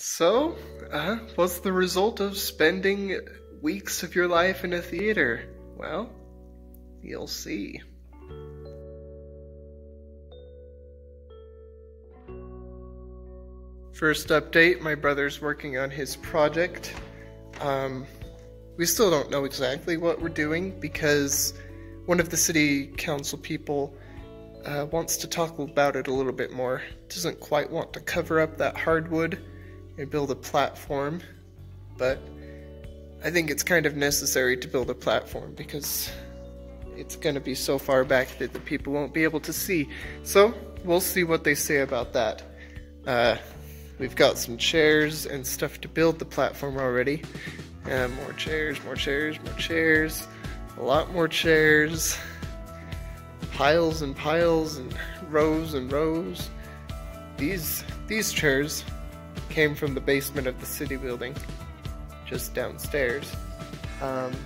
So, what's the result of spending weeks of your life in a theater? Well, you'll see. First update, my brother's working on his project. We still don't know exactly what we're doing because one of the city council people wants to talk about it a little bit more. Doesn't quite want to cover up that hardwood and build a platform, but I think it's kind of necessary to build a platform because it's going to be so far back that the people won't be able to see. So we'll see what they say about that. We've got some chairs and stuff to build the platform already. More chairs, more chairs, more chairs, a lot more chairs, piles and piles and rows and rows. These chairs came from the basement of the city building, just downstairs. Let's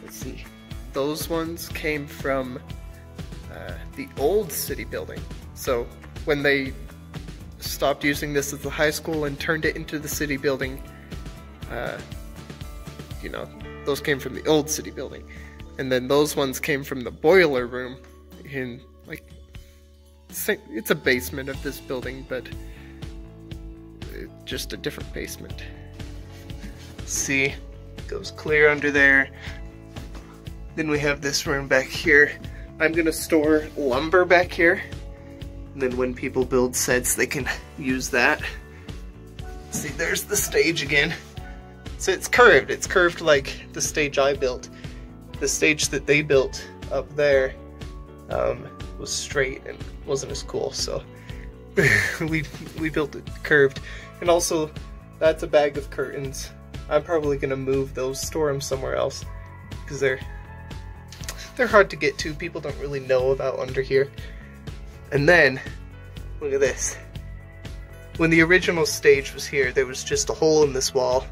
see, those ones came from the old city building. So when they stopped using this as the high school and turned it into the city building, those came from the old city building. And then those ones came from the boiler room in, it's a basement of this building, but just a different basement. See, it goes clear under there. Then we have this room back here. I'm gonna store lumber back here. And then when people build sets, they can use that. See, there's the stage again. So it's curved. It's curved like the stage I built. The stage that they built up there was straight and wasn't as cool, so we built it curved. And also, that's a bag of curtains. I'm probably gonna move those, store them somewhere else, because they're hard to get to. People don't really know about under here. And then, look at this. When the original stage was here, there was just a hole in this wall,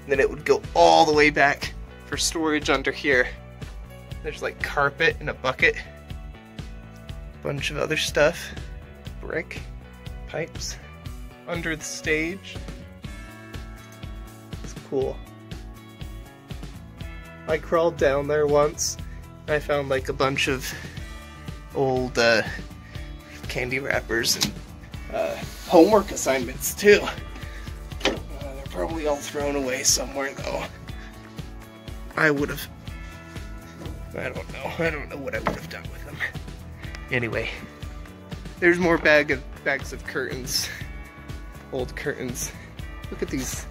and then it would go all the way back for storage under here. There's like carpet and a bucket, bunch of other stuff, brick, pipes, under the stage. It's cool. I crawled down there once. I found like a bunch of old candy wrappers and homework assignments too. They're probably all thrown away somewhere though. I don't know what I would have done with them. Anyway, there's more bags of curtains. Old curtains. Look at these.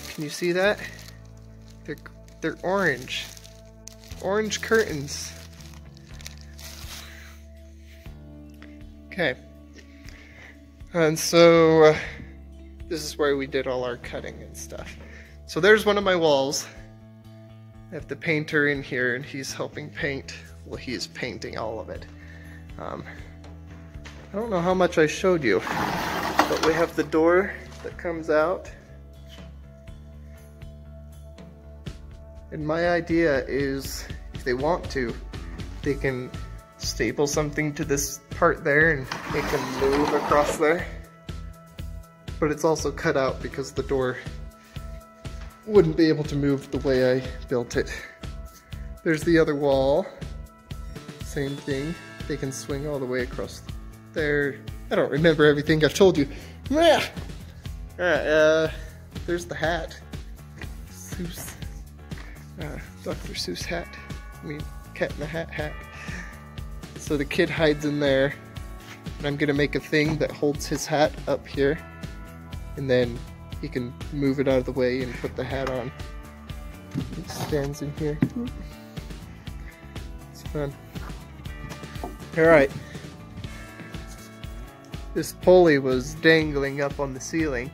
Can you see that? They're orange. Orange curtains. Okay. And so this is where we did all our cutting and stuff. So there's one of my walls. I have the painter in here and he's helping paint. Well, he is painting all of it. I don't know how much I showed you, but we have the door that comes out. And my idea is, if they want to, they can staple something to this part there and it can move across there. But it's also cut out because the door wouldn't be able to move the way I built it. There's the other wall. Same thing. They can swing all the way across there. I don't remember everything I've told you. Alright, there's the hat. Seuss. Dr. Seuss hat. I mean, Cat in the Hat. So the kid hides in there. And I'm gonna make a thing that holds his hat up here. And then he can move it out of the way and put the hat on. It stands in here. It's fun. Alright. This pulley was dangling up on the ceiling,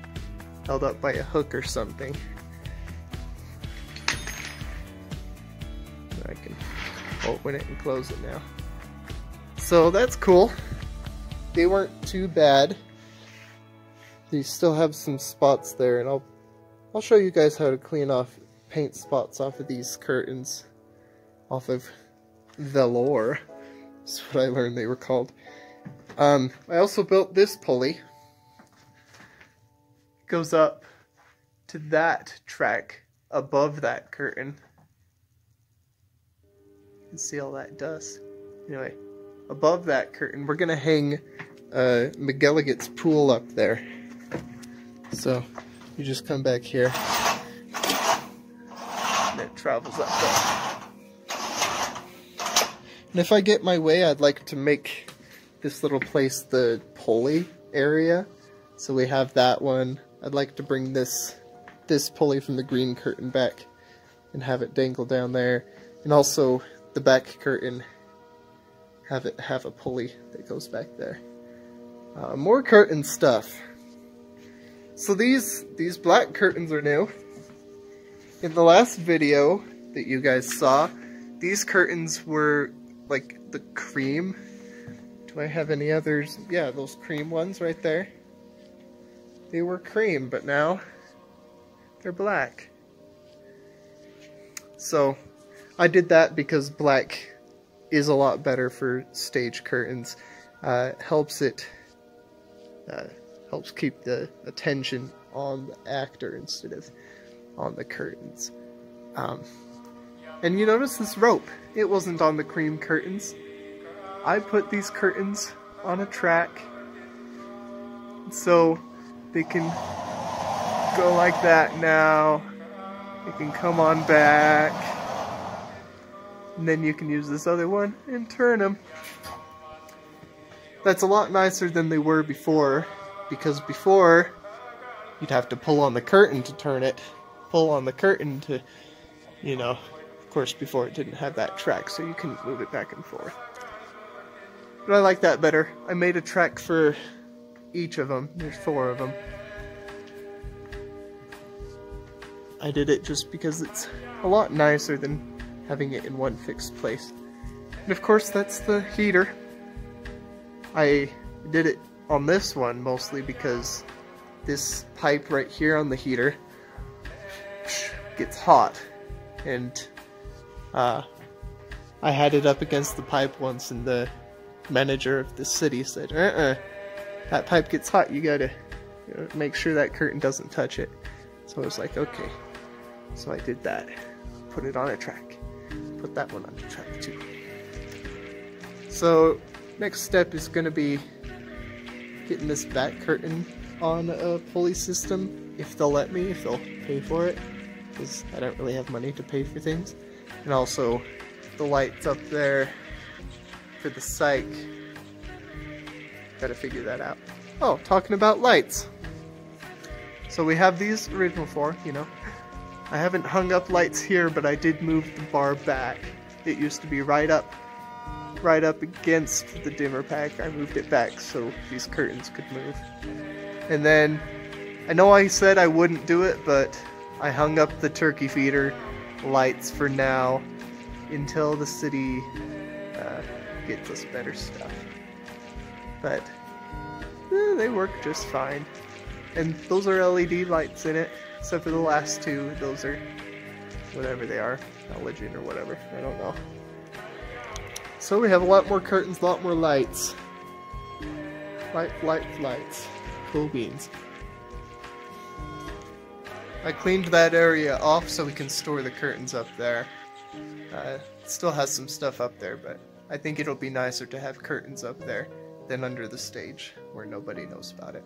held up by a hook or something. I can open it and close it now. So that's cool. They weren't too bad. They still have some spots there, and I'll show you guys how to paint spots off of these curtains, off of velour. That's what I learned they were called. I also built this pulley. goes up to that track above that curtain. You can see all that dust. Anyway, above that curtain, we're gonna hang McGilligut's pool up there. So you just come back here, and it travels up there. And if I get my way, I'd like to make this little place the pulley area. So we have that one. I'd like to bring this pulley from the green curtain back and have it dangle down there. And also the back curtain, have it have a pulley that goes back there. More curtain stuff. So these black curtains are new. In the last video that you guys saw, these curtains were like the cream. Do I have any others? Yeah, those cream ones right there. They were cream, but now they're black. So I did that because black is a lot better for stage curtains. Helps keep the attention on the actor instead of on the curtains. And you notice this rope, it wasn't on the cream curtains. I put these curtains on a track so they can go like that now. They can come on back. And then you can use this other one and turn them. That's a lot nicer than they were before, because before you'd have to pull on the curtain to turn it. Pull on the curtain to, you know, of course before it didn't have that track, so you couldn't move it back and forth. But I like that better. I made a track for each of them. There's 4 of them. I did it just because it's a lot nicer than having it in one fixed place. And of course that's the heater. I did it on this one mostly because this pipe right here on the heater gets hot, and I had it up against the pipe once, and the manager of the city said, that pipe gets hot, you gotta make sure that curtain doesn't touch it. So I was like, okay. So I did that. Put it on a track. Put that one on the track too. So next step is gonna be getting this back curtain on a pulley system, if they'll let me, if they'll pay for it, because I don't really have money to pay for things. And also the lights up there for the psych. Gotta figure that out. Oh, talking about lights. So we have these original 4, you know. I haven't hung up lights here, but I did move the bar back. It used to be right up against the dimmer pack. I moved it back so these curtains could move. And then, I know I said I wouldn't do it, but I hung up the turkey feeder lights for now until the city gets us better stuff. But they work just fine. And those are LED lights in it, except for the last 2. Those are whatever they are, halogen or whatever, I don't know. So we have a lot more curtains, a lot more lights. Lights. Cool beans. I cleaned that area off so we can store the curtains up there. It still has some stuff up there, but I think it'll be nicer to have curtains up there than under the stage where nobody knows about it.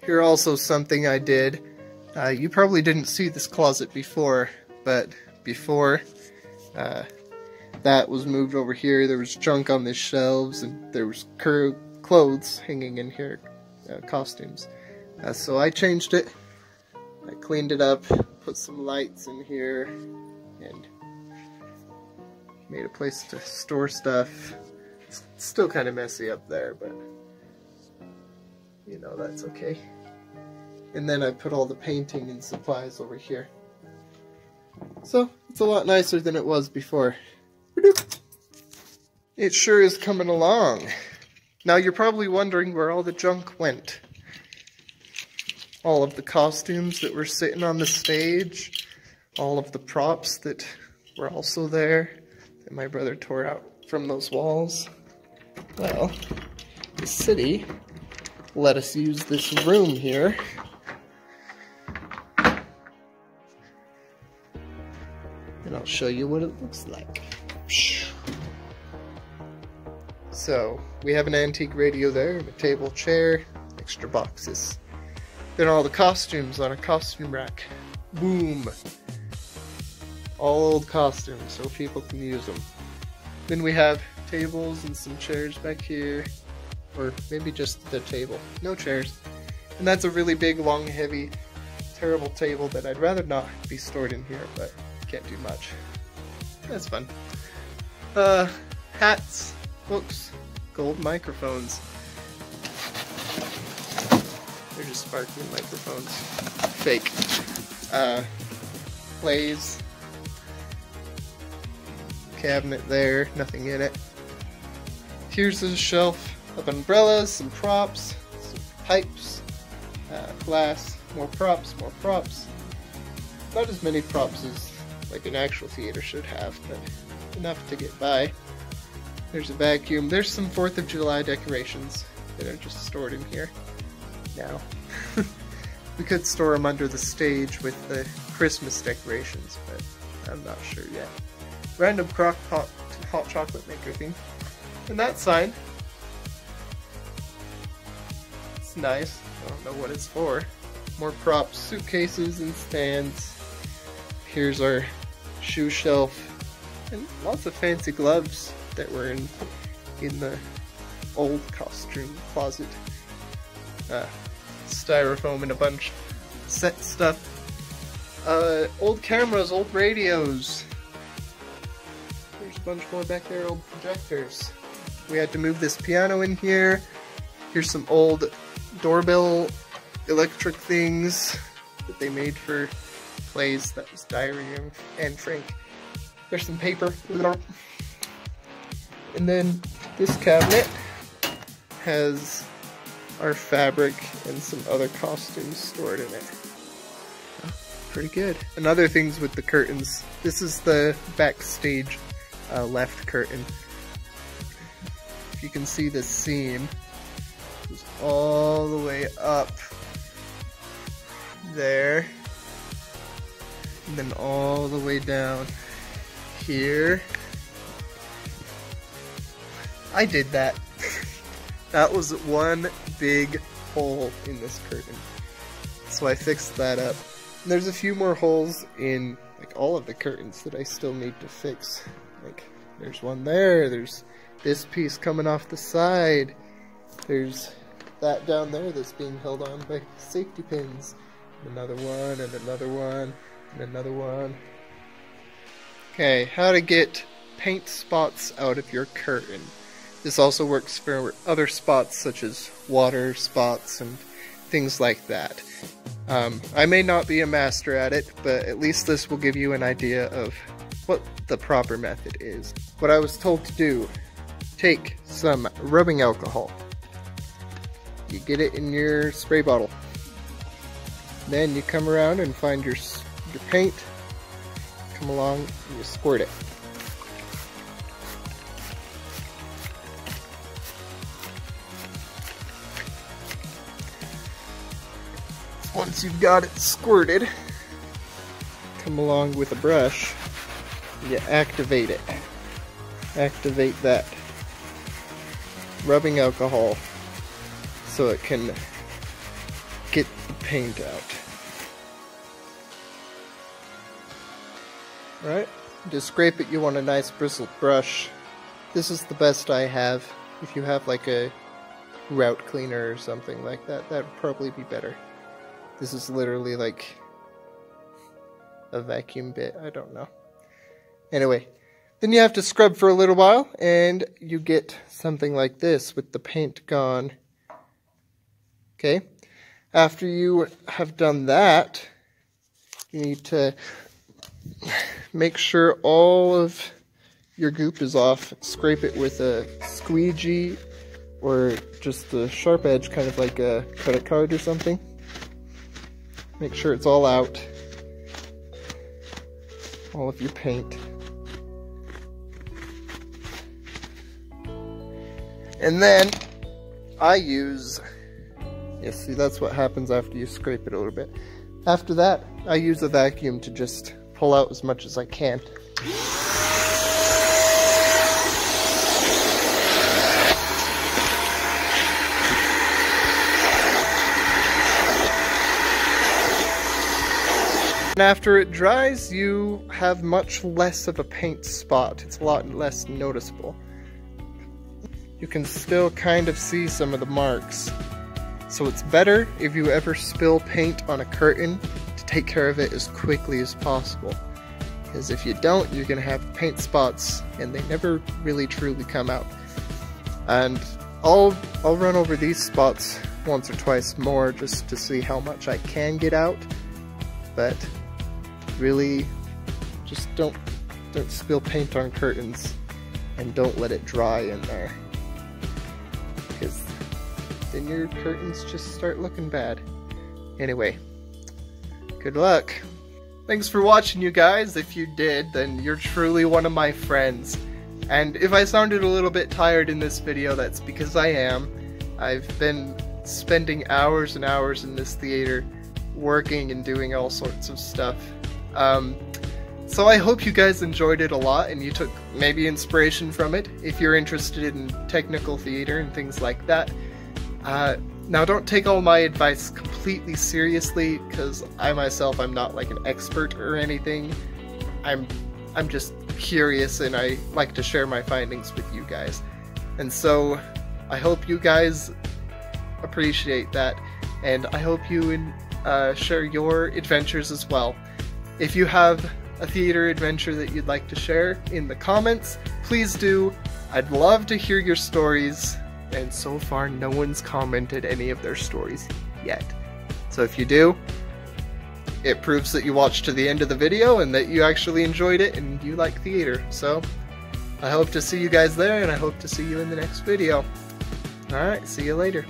Here also something I did. You probably didn't see this closet before, but before that was moved over here, there was junk on the shelves, and there was clothes hanging in here, costumes. So I changed it. I cleaned it up, put some lights in here, and made a place to store stuff. It's still kind of messy up there, but you know, that's okay. And then I put all the painting and supplies over here. So it's a lot nicer than it was before. It sure is coming along. Now you're probably wondering where all the junk went. All of the costumes that were sitting on the stage, all of the props that were also there, that my brother tore out from those walls. Well, the city let us use this room here and I'll show you what it looks like. So we have an antique radio there, a table, chair, extra boxes. Then all the costumes on a costume rack. Boom! All old costumes so people can use them. Then we have tables and some chairs back here. Or maybe just the table. No chairs. And that's a really big, long, heavy, terrible table that I'd rather not be stored in here, but can't do much. That's fun. Hats, books, gold microphones. They're just sparkling microphones. Fake. Plays. Cabinet there, nothing in it. Here's a shelf of umbrellas, some props, some pipes, glass, more props, more props. Not as many props as like an actual theater should have, but enough to get by. There's a vacuum. There's some 4th of July decorations that are just stored in here now. We could store them under the stage with the Christmas decorations, but I'm not sure yet. Random crock pot hot chocolate maker thing. And that sign. It's nice. I don't know what it's for. More props, suitcases and stands. Here's our shoe shelf. And lots of fancy gloves that were in the old costume closet. Styrofoam and a bunch of set stuff. Old cameras, old radios. There's a bunch more back there, old projectors. We had to move this piano in here. Here's some old doorbell electric things that they made for plays. That was Diary of Anne Frank. There's some paper. And then this cabinet has our fabric and some other costumes stored in it. Pretty good. And other things with the curtains. This is the backstage left curtain. If you can see this seam, it goes all the way up there, and then all the way down here. I did that. That was one big hole in this curtain, so I fixed that up. And there's a few more holes in like all of the curtains that I still need to fix. Like there's one there, there's this piece coming off the side, there's that down there that's being held on by safety pins, another one, and another one, and another one. Okay, how to get paint spots out of your curtain. This also works for other spots such as water spots and things like that. I may not be a master at it, but at least this will give you an idea of what the proper method is. What I was told to do: take some rubbing alcohol. You get it in your spray bottle. Then you come around and find your paint. Come along and you squirt it. Once you've got it squirted, come along with a brush, you activate it. Activate that rubbing alcohol so it can get the paint out. Alright, to scrape it you want a nice bristled brush. This is the best I have. If you have like a route cleaner or something like that, that would probably be better. This is literally like a vacuum bit, I don't know. Anyway, then you have to scrub for a little while and you get something like this with the paint gone. Okay, after you have done that, you need to make sure all of your goop is off. Scrape it with a squeegee or just a sharp edge, kind of like a credit card or something. Make sure it's all out. All of your paint. And then I use, see, that's what happens after you scrape it a little bit. After that, I use a vacuum to just pull out as much as I can. And after it dries, you have much less of a paint spot. It's a lot less noticeable. You can still kind of see some of the marks. So it's better if you ever spill paint on a curtain to take care of it as quickly as possible. Because if you don't, you're going to have paint spots and they never really truly come out. And I'll run over these spots once or twice more just to see how much I can get out. But really, just don't spill paint on curtains and don't let it dry in there, because then your curtains just start looking bad. Anyway, good luck. Thanks for watching, you guys. If you did, then you're truly one of my friends. And if I sounded a little bit tired in this video, that's because I am. I've been spending hours and hours in this theater working and doing all sorts of stuff. So I hope you guys enjoyed it a lot and you took maybe inspiration from it if you're interested in technical theater and things like that. Now don't take all my advice completely seriously, because I myself, I'm not like an expert or anything. I'm just curious and I like to share my findings with you guys. And so I hope you guys appreciate that, and I hope you share your adventures as well. If you have a theater adventure that you'd like to share in the comments, please do. I'd love to hear your stories, and so far no one's commented any of their stories yet. So if you do, it proves that you watched to the end of the video and that you actually enjoyed it and you like theater. So I hope to see you guys there, and I hope to see you in the next video. Alright, see you later.